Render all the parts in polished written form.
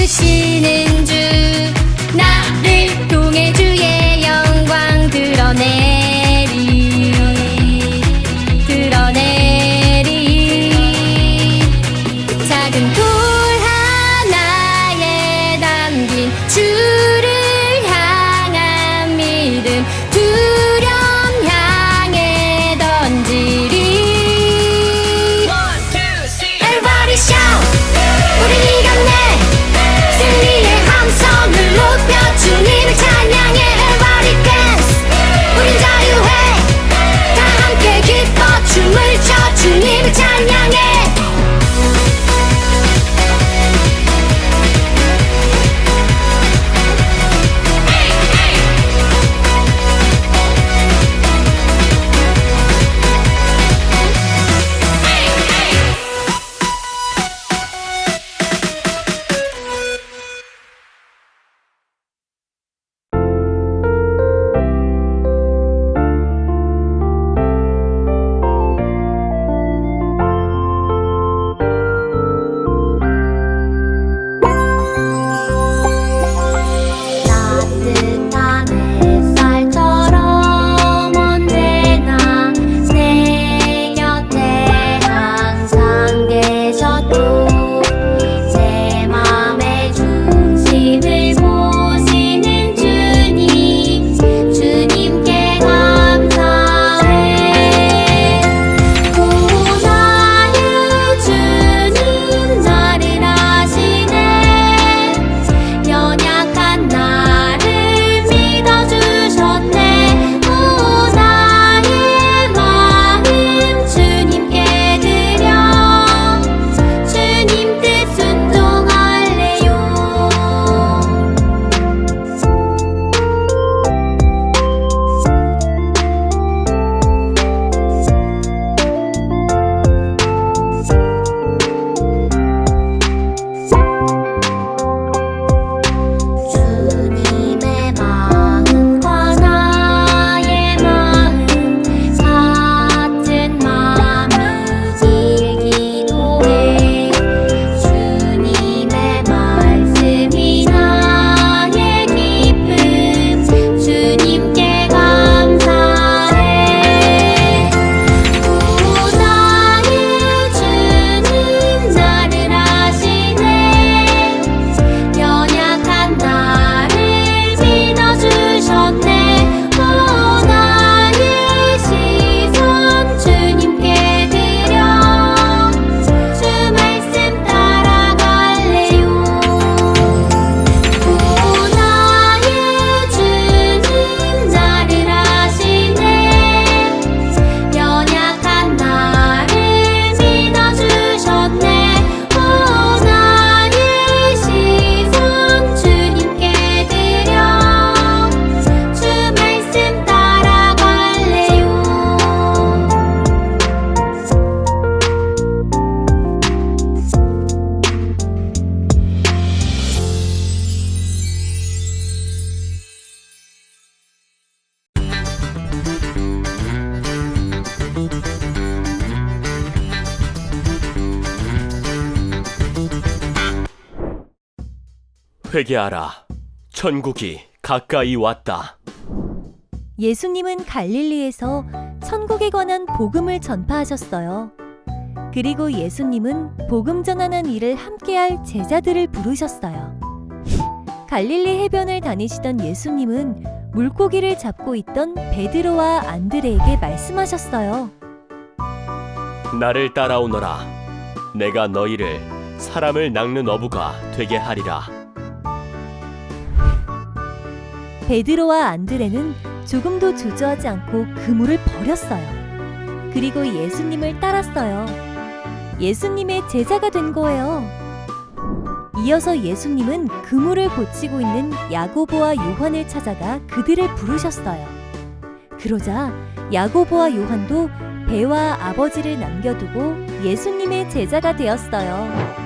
부르시는 주 나를 통해 주의 영광 드러내리 작은 돌 하나에 담긴 주를 향한 믿음 두려움 향해 던지리. Everybody shout! 우린 이겼네. 승리의 함성을 높여 주님을 찬양해. Everybody dance! 우린 자유해. 다 함께 기뻐 춤을 춰 주님을 찬양해. 회개하라. 천국이 가까이 왔다. 예수님은 갈릴리에서 천국에 관한 복음을 전파하셨어요. 그리고 예수님은 복음 전하는 일을 함께할 제자들을 부르셨어요. 갈릴리 해변을 다니시던 예수님은 물고기를 잡고 있던 베드로와 안드레에게 말씀하셨어요. 나를 따라오너라. 내가 너희를 사람을 낚는 어부가 되게 하리라. 베드로와 안드레는 조금도 주저하지 않고 그물을 버렸어요. 그리고 예수님을 따랐어요. 예수님의 제자가 된 거예요. 이어서 예수님은 그물을 고치고 있는 야고보와 요한을 찾아가 그들을 부르셨어요. 그러자 야고보와 요한도 배와 아버지를 남겨두고 예수님의 제자가 되었어요.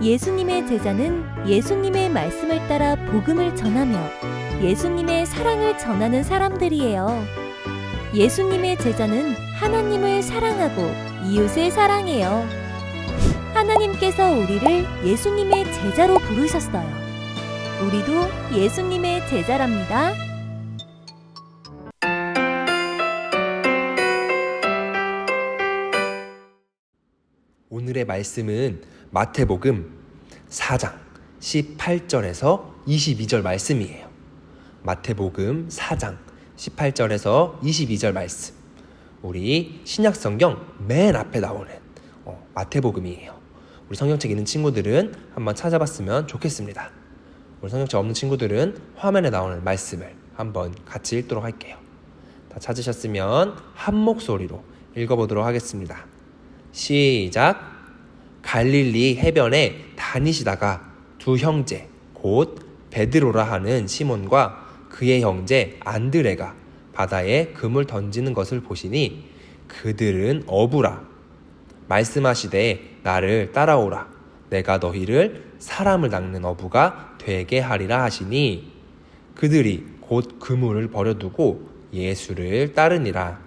예수님의 제자는 예수님의 말씀을 따라 복음을 전하며 예수님의 사랑을 전하는 사람들이에요. 예수님의 제자는 하나님을 사랑하고 이웃을 사랑해요. 하나님께서 우리를 예수님의 제자로 부르셨어요. 우리도 예수님의 제자랍니다. 오늘의 말씀은 마태복음 4장 18절에서 22절 말씀이에요. 마태복음 4장 18절에서 22절 말씀. 우리 신약성경 맨 앞에 나오는 마태복음이에요. 우리 성경책 있는 친구들은 한번 찾아봤으면 좋겠습니다. 우리 성경책 없는 친구들은 화면에 나오는 말씀을 한번 같이 읽도록 할게요. 다 찾으셨으면 한 목소리로 읽어보도록 하겠습니다. 시작. 갈릴리 해변에 다니시다가 두 형제 곧 베드로라 하는 시몬과 그의 형제 안드레가 바다에 금을 던지는 것을 보시니 그들은 어부라. 말씀하시되 나를 따라오라. 내가 너희를 사람을 낚는 어부가 되게 하리라 하시니 그들이 곧 그물을 버려두고 예수를 따르니라.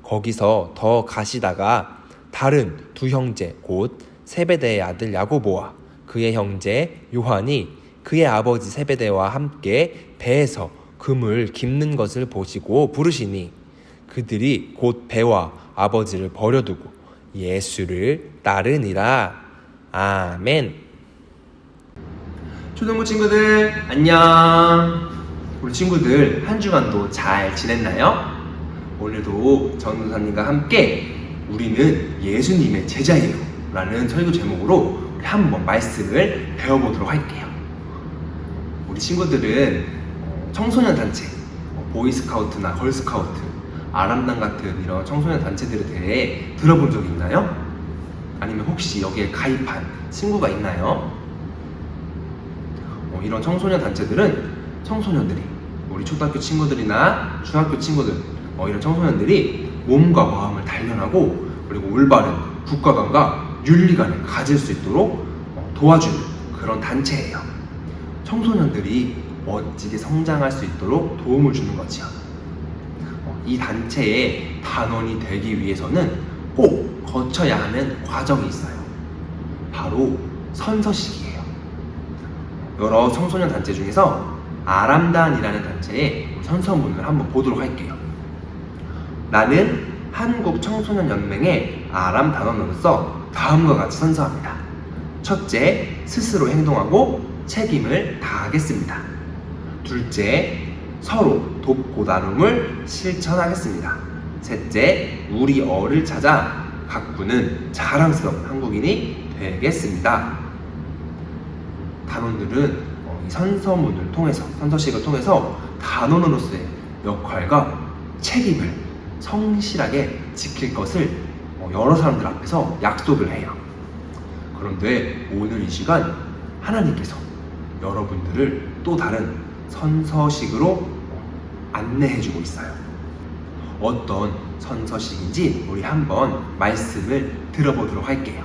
거기서 더 가시다가 다른 두 형제 곧 세베대의 아들 야고보와 그의 형제 요한이 그의 아버지 세베대와 함께 배에서 금을 깁는 것을 보시고 부르시니 그들이 곧 배와 아버지를 버려두고 예수를 따르니라. 아멘. 초등부 친구들 안녕. 우리 친구들 한 주간도 잘 지냈나요? 오늘도 전도사님과 함께 우리는 예수님의 제자예요 라는 설교 제목으로 우리 한번 말씀을 배워보도록 할게요. 우리 친구들은 청소년 단체, 보이스카우트나 걸스카우트, 아람단 같은 이런 청소년 단체들에 대해 들어본 적 있나요? 아니면 혹시 여기에 가입한 친구가 있나요? 이런 청소년 단체들은 청소년들이, 우리 초등학교 친구들이나 중학교 친구들, 이런 청소년들이 몸과 마음을 단련하고 그리고 올바른 국가관과 윤리관을 가질 수 있도록 도와주는 그런 단체예요. 청소년들이 멋지게 성장할 수 있도록 도움을 주는 거지요. 이 단체의 단원이 되기 위해서는 꼭 거쳐야 하는 과정이 있어요. 바로 선서식이에요. 여러 청소년 단체 중에서 아람단이라는 단체의 선서문을 한번 보도록 할게요. 나는 한국청소년연맹의 아람 단원으로서 다음과 같이 선서합니다. 첫째, 스스로 행동하고 책임을 다하겠습니다. 둘째, 서로 돕고 나눔을 실천하겠습니다. 셋째, 우리 어를 찾아 가꾸는 자랑스러운 한국인이 되겠습니다. 단원들은 이 선서문을 통해서, 선서식을 통해서 단원으로서의 역할과 책임을 성실하게 지킬 것을 여러 사람들 앞에서 약속을 해요. 그런데 오늘 이 시간 하나님께서 여러분들을 또 다른 선서식으로 안내해주고 있어요. 어떤 선서식인지 우리 한번 말씀을 들어보도록 할게요.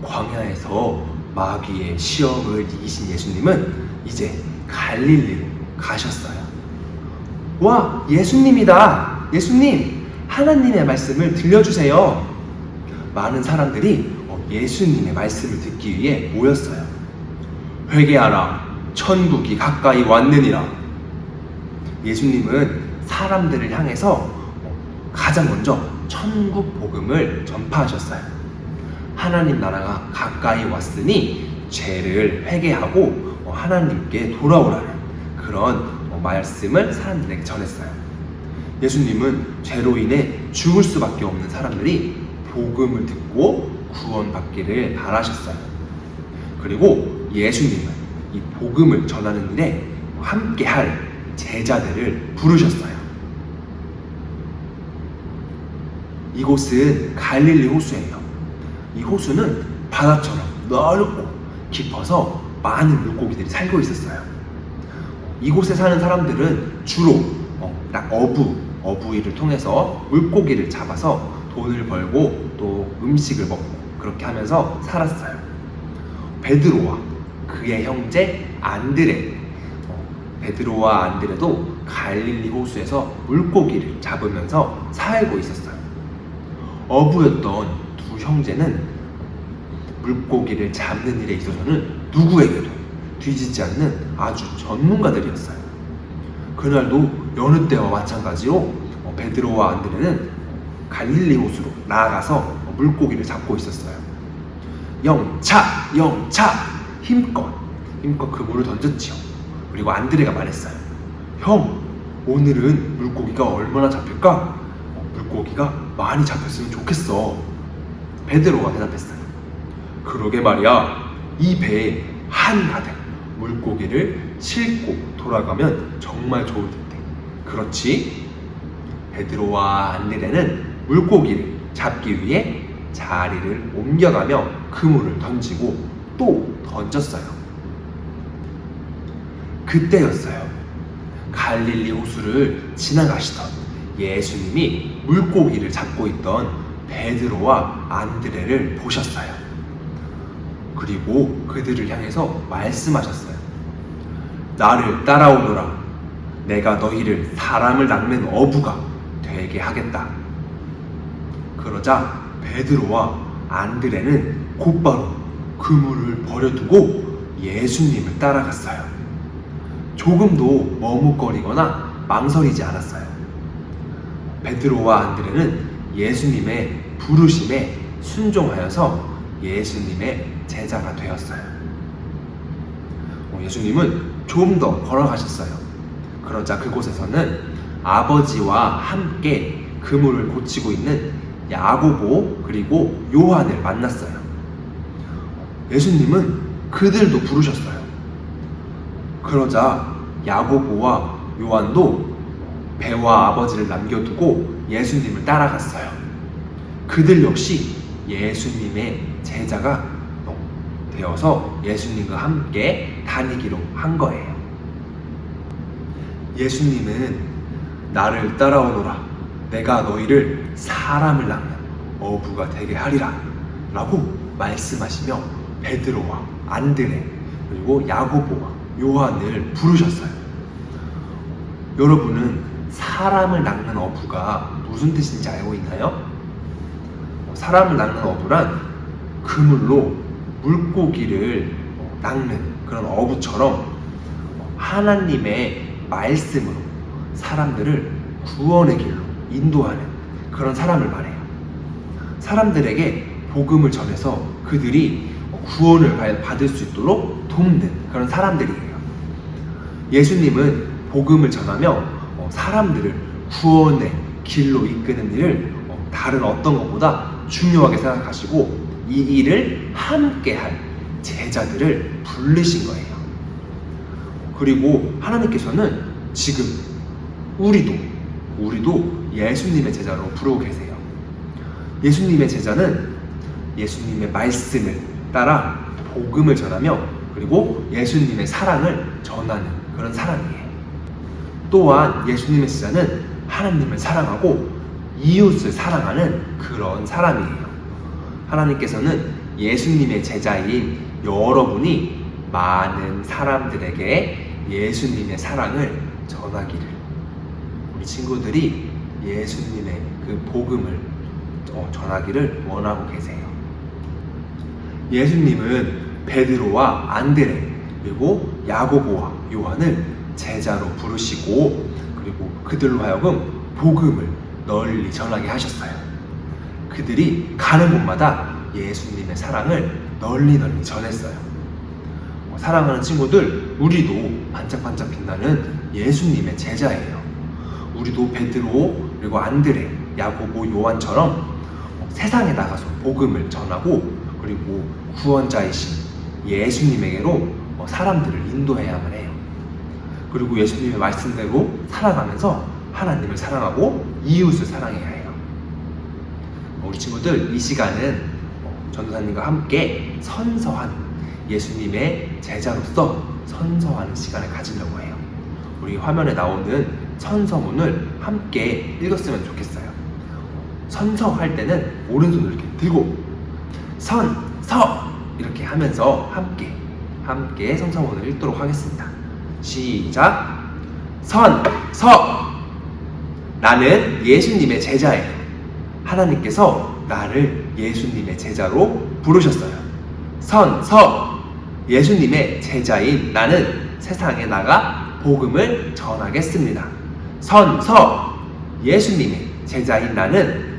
광야에서 마귀의 시험을 이기신 예수님은 이제 갈릴리로 가셨어요. 와, 예수님이다. 예수님, 하나님의 말씀을 들려주세요. 많은 사람들이 예수님의 말씀을 듣기 위해 모였어요. 회개하라, 천국이 가까이 왔느니라. 예수님은 사람들을 향해서 가장 먼저 천국 복음을 전파하셨어요. 하나님 나라가 가까이 왔으니 죄를 회개하고 하나님께 돌아오라는 그런 말씀을 사람들에게 전했어요. 예수님은 죄로 인해 죽을 수밖에 없는 사람들이 복음을 듣고 구원받기를 바라셨어요. 그리고 예수님은 이 복음을 전하는 일에 함께할 제자들을 부르셨어요. 이곳은 갈릴리 호수예요. 이 호수는 바다처럼 넓고 깊어서 많은 물고기들이 살고 있었어요. 이곳에 사는 사람들은 주로 어부일을 통해서 물고기를 잡아서 돈을 벌고 또 음식을 먹고 그렇게 하면서 살았어요. 베드로와 그의 형제 안드레, 베드로와 안드레도 갈릴리 호수에서 물고기를 잡으면서 살고 있었어요. 어부였던 두 형제는 물고기를 잡는 일에 있어서는 누구에게도 뒤지지 않는 아주 전문가들이었어요. 그날도 여느 때와 마찬가지로 베드로와 안드레는 갈릴리 호수로 나아가서 물고기를 잡고 있었어요. 영차! 영차! 힘껏 그물을 던졌지요. 그리고 안드레가 말했어요. 형, 오늘은 물고기가 얼마나 잡힐까? 물고기가 많이 잡혔으면 좋겠어. 베드로가 대답했어요. 그러게 말이야. 이 배에 한가득 물고기를 싣고 돌아가면 정말 좋을 텐데. 그렇지? 베드로와 안드레는 물고기를 잡기 위해 자리를 옮겨가며 그물을 던지고 또 던졌어요. 그때였어요. 갈릴리 호수를 지나가시던 예수님이 물고기를 잡고 있던 베드로와 안드레를 보셨어요. 그리고 그들을 향해서 말씀하셨어요. 나를 따라오너라. 내가 너희를 사람을 낚는 어부가 되게 하겠다. 그러자 베드로와 안드레는 곧바로 그물을 버려두고 예수님을 따라갔어요. 조금도 머뭇거리거나 망설이지 않았어요. 베드로와 안드레는 예수님의 부르심에 순종하여서 예수님의 제자가 되었어요. 예수님은 좀 더 걸어가셨어요. 그러자 그곳에서는 아버지와 함께 그물을 고치고 있는 야고보 그리고 요한을 만났어요. 예수님은 그들도 부르셨어요. 그러자 야고보와 요한도 배와 아버지를 남겨두고 예수님을 따라갔어요. 그들 역시 예수님의 제자가 되어서 예수님과 함께 다니기로 한 거예요. 예수님은 나를 따라오너라. 내가 너희를 사람을 낚는 어부가 되게 하리라 라고 말씀하시며 베드로와 안드레 그리고 야고보와 요한을 부르셨어요. 여러분은 사람을 낚는 어부가 무슨 뜻인지 알고 있나요? 사람을 낚는 어부란 그물로 물고기를 낚는 그런 어부처럼 하나님의 말씀으로 사람들을 구원의 길로 인도하는 그런 사람을 말해요. 사람들에게 복음을 전해서 그들이 구원을 받을 수 있도록 돕는 그런 사람들이에요. 예수님은 복음을 전하며 사람들을 구원의 길로 이끄는 일을 다른 어떤 것보다 중요하게 생각하시고 이 일을 함께 할 제자들을 부르신 거예요. 그리고 하나님께서는 지금 우리도 예수님의 제자로 부르고 계세요. 예수님의 제자는 예수님의 말씀을 따라 복음을 전하며 그리고 예수님의 사랑을 전하는 그런 사람이에요. 또한 예수님의 제자는 하나님을 사랑하고 이웃을 사랑하는 그런 사람이에요. 하나님께서는 예수님의 제자인 여러분이 많은 사람들에게 예수님의 사랑을 전하기를, 우리 친구들이 예수님의 그 복음을 전하기를 원하고 계세요. 예수님은 베드로와 안드레 그리고 야고보와 요한을 제자로 부르시고 그리고 그들로 하여금 복음을 널리 전하게 하셨어요. 그들이 가는 곳마다 예수님의 사랑을 널리 전했어요. 사랑하는 친구들, 우리도 반짝반짝 빛나는 예수님의 제자예요. 우리도 베드로 그리고 안드레, 야고보, 요한처럼 세상에 나가서 복음을 전하고 그리고 구원자이신 예수님에게로 사람들을 인도해야만 해요. 그리고 예수님의 말씀대로 살아가면서 하나님을 사랑하고 이웃을 사랑해야 해요. 우리 친구들, 이 시간은 전도사님과 함께 선서하는 예수님의 제자로서 선서하는 시간을 가지려고 해요. 우리 화면에 나오는 선서문을 함께 읽었으면 좋겠어요. 선서할 때는 오른손을 이렇게 들고 선서 이렇게 하면서 함께 선서문을 읽도록 하겠습니다. 시작. 선서. 나는 예수님의 제자예요. 하나님께서 나를 예수님의 제자로 부르셨어요. 선서 예수님의 제자인 나는 세상에 나가 복음을 전하겠습니다. 선서 예수님의 제자인 나는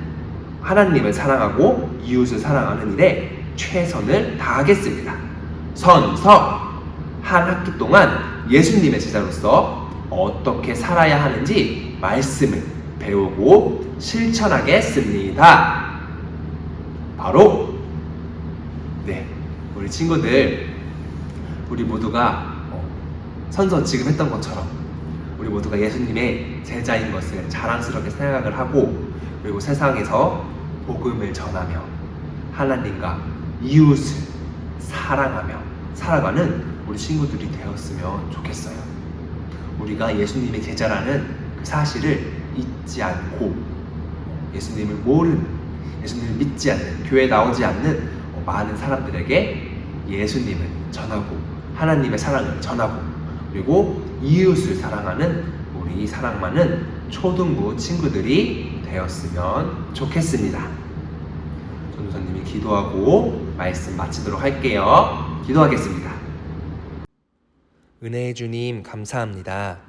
하나님을 사랑하고 이웃을 사랑하는 일에 최선을 다하겠습니다. 선서 한 학기 동안 예수님의 제자로서 어떻게 살아야 하는지 말씀을 배우고 실천하겠습니다. 바로 우리 친구들, 우리 모두가 선서 지금 했던 것처럼 우리 모두가 예수님의 제자인 것을 자랑스럽게 생각을 하고, 그리고 세상에서 복음을 전하며 하나님과 이웃을 사랑하며 살아가는 우리 친구들이 되었으면 좋겠어요. 우리가 예수님의 제자라는 그 사실을 잊지 않고, 예수님을 모르는, 예수님을 믿지 않는, 교회에 나오지 않는 많은 사람들에게 예수님을 전하고 하나님의 사랑을 전하고, 그리고 이웃을 사랑하는 우리 사랑 많은 초등부 친구들이 되었으면 좋겠습니다. 전도사님이 기도하고 말씀 마치도록 할게요. 기도하겠습니다. 은혜의 주님 감사합니다.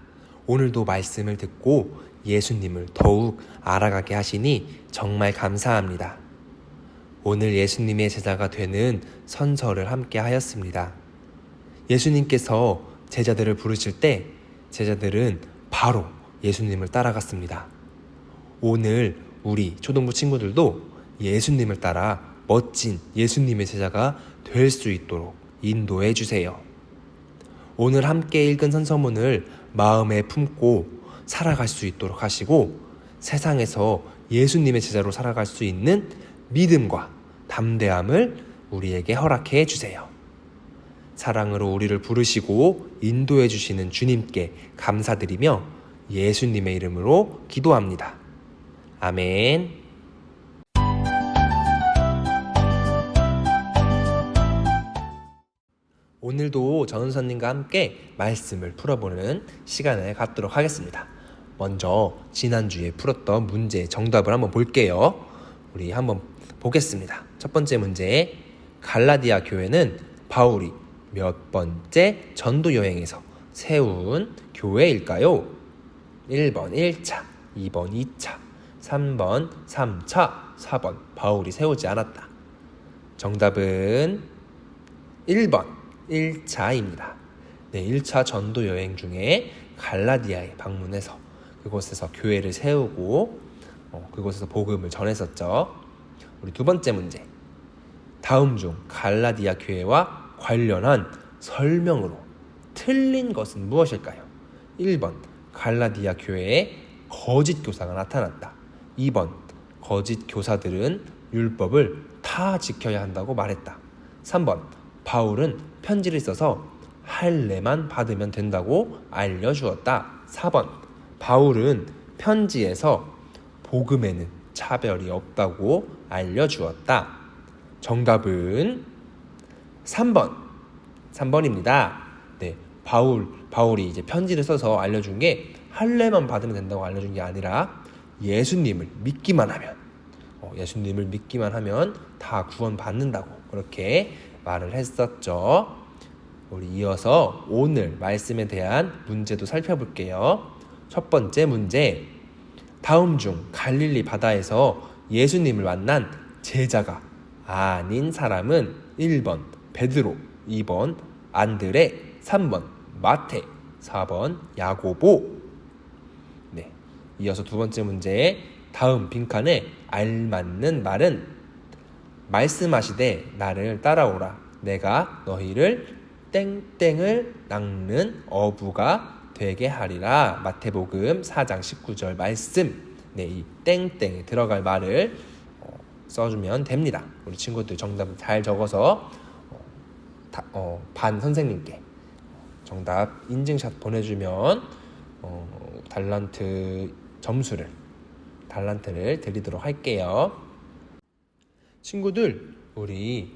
오늘도 말씀을 듣고 예수님을 더욱 알아가게 하시니 정말 감사합니다. 오늘 예수님의 제자가 되는 선서를 함께 하였습니다. 예수님께서 제자들을 부르실 때 제자들은 바로 예수님을 따라갔습니다. 오늘 우리 초등부 친구들도 예수님을 따라 멋진 예수님의 제자가 될 수 있도록 인도해 주세요. 오늘 함께 읽은 선서문을 마음에 품고 살아갈 수 있도록 하시고, 세상에서 예수님의 제자로 살아갈 수 있는 믿음과 담대함을 우리에게 허락해 주세요. 사랑으로 우리를 부르시고 인도해 주시는 주님께 감사드리며 예수님의 이름으로 기도합니다. 아멘. 오늘도 전은서님과 함께 말씀을 풀어보는 시간을 갖도록 하겠습니다. 먼저 지난주에 풀었던 문제의 정답을 한번 볼게요. 우리 한번 보겠습니다. 첫 번째 문제, 갈라디아 교회는 바울이 몇 번째 전도 여행에서 세운 교회일까요? 1번 1차, 2번 2차, 3번 3차, 4번 바울이 세우지 않았다. 정답은 1번 1차입니다. 네, 1차 전도 여행 중에 갈라디아에 방문해서 그곳에서 교회를 세우고 그곳에서 복음을 전했었죠. 우리 두 번째 문제, 다음 중 갈라디아 교회와 관련한 설명으로 틀린 것은 무엇일까요? 1번 갈라디아 교회에 거짓 교사가 나타났다. 2번 거짓 교사들은 율법을 다 지켜야 한다고 말했다. 3번 바울은 편지를 써서 할례만 받으면 된다고 알려주었다. 4번 바울은 편지에서 복음에는 차별이 없다고 알려주었다. 정답은 3번입니다. 네, 바울이 이제 편지를 써서 알려준 게 할례만 받으면 된다고 알려준 게 아니라 예수님을 믿기만 하면 다 구원받는다고 그렇게 말을 했었죠. 우리 이어서 오늘 말씀에 대한 문제도 살펴볼게요. 첫 번째 문제, 다음 중 갈릴리 바다에서 예수님을 만난 제자가 아닌 사람은 1번 베드로, 2번 안드레, 3번 마태, 4번 야고보. 네, 이어서 두 번째 문제, 다음 빈칸에 알맞는 말은 말씀하시되 나를 따라오라 내가 너희를 땡땡을 낚는 어부가 되게 하리라. 마태복음 4장 19절 말씀. 네, 이 땡땡에 들어갈 말을 써주면 됩니다. 우리 친구들 정답 잘 적어서 반 선생님께 정답 인증샷 보내주면 달란트를 드리도록 할게요. 친구들, 우리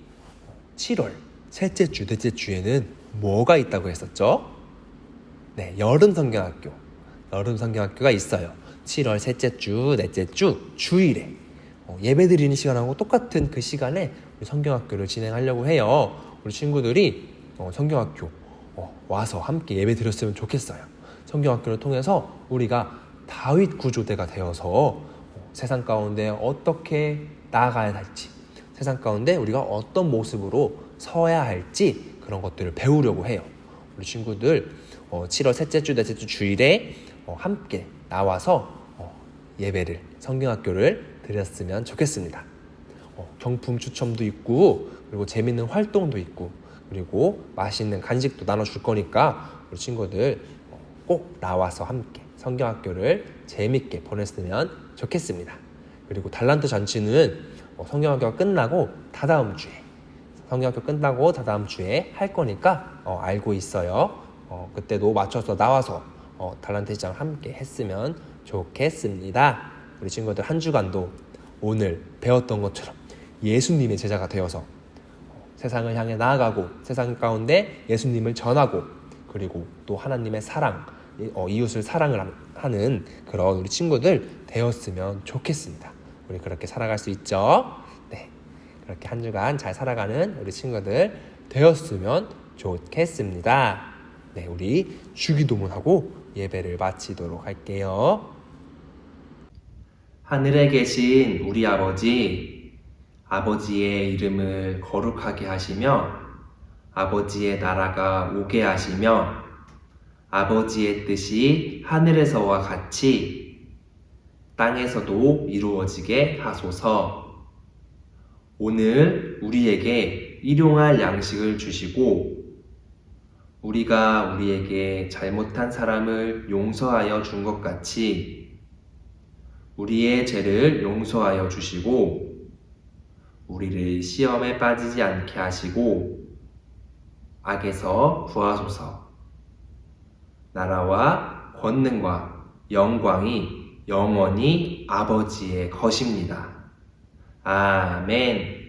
7월 셋째 주, 넷째 주에는 뭐가 있다고 했었죠? 네, 여름 성경학교가 있어요. 7월 셋째 주, 넷째 주 주일에 예배 드리는 시간하고 똑같은 그 시간에 우리 성경학교를 진행하려고 해요. 우리 친구들이 성경학교 와서 함께 예배 드렸으면 좋겠어요. 성경학교를 통해서 우리가 다윗 구조대가 되어서 세상 가운데 어떻게 나아가야 할지, 세상 가운데 우리가 어떤 모습으로 서야 할지 그런 것들을 배우려고 해요. 우리 친구들 7월 셋째 주, 넷째 주 주일에 함께 나와서 예배를, 성경학교를 드렸으면 좋겠습니다. 경품 추첨도 있고, 그리고 재밌는 활동도 있고, 그리고 맛있는 간식도 나눠줄 거니까 우리 친구들 꼭 나와서 함께 성경학교를 재밌게 보냈으면 좋겠습니다. 그리고 달란트 잔치는 성경학교가 끝나고 다다음 주에 할 거니까 알고 있어요. 그때도 맞춰서 나와서 달란트 시장 함께 했으면 좋겠습니다. 우리 친구들 한 주간도 오늘 배웠던 것처럼 예수님의 제자가 되어서 세상을 향해 나아가고 세상 가운데 예수님을 전하고, 그리고 또 하나님의 사랑, 이웃을 사랑을 하는 그런 우리 친구들 되었으면 좋겠습니다. 우리 그렇게 살아갈 수 있죠? 네, 그렇게 한 주간 잘 살아가는 우리 친구들 되었으면 좋겠습니다. 네, 우리 주기도문하고 예배를 마치도록 할게요. 하늘에 계신 우리 아버지, 아버지의 이름을 거룩하게 하시며 아버지의 나라가 오게 하시며 아버지의 뜻이 하늘에서와 같이 땅에서도 이루어지게 하소서. 오늘 우리에게 일용할 양식을 주시고 우리가 우리에게 잘못한 사람을 용서하여 준 것 같이 우리의 죄를 용서하여 주시고 우리를 시험에 빠지지 않게 하시고 악에서 구하소서. 나라와 권능과 영광이 영원히 아버지의 것입니다. 아멘.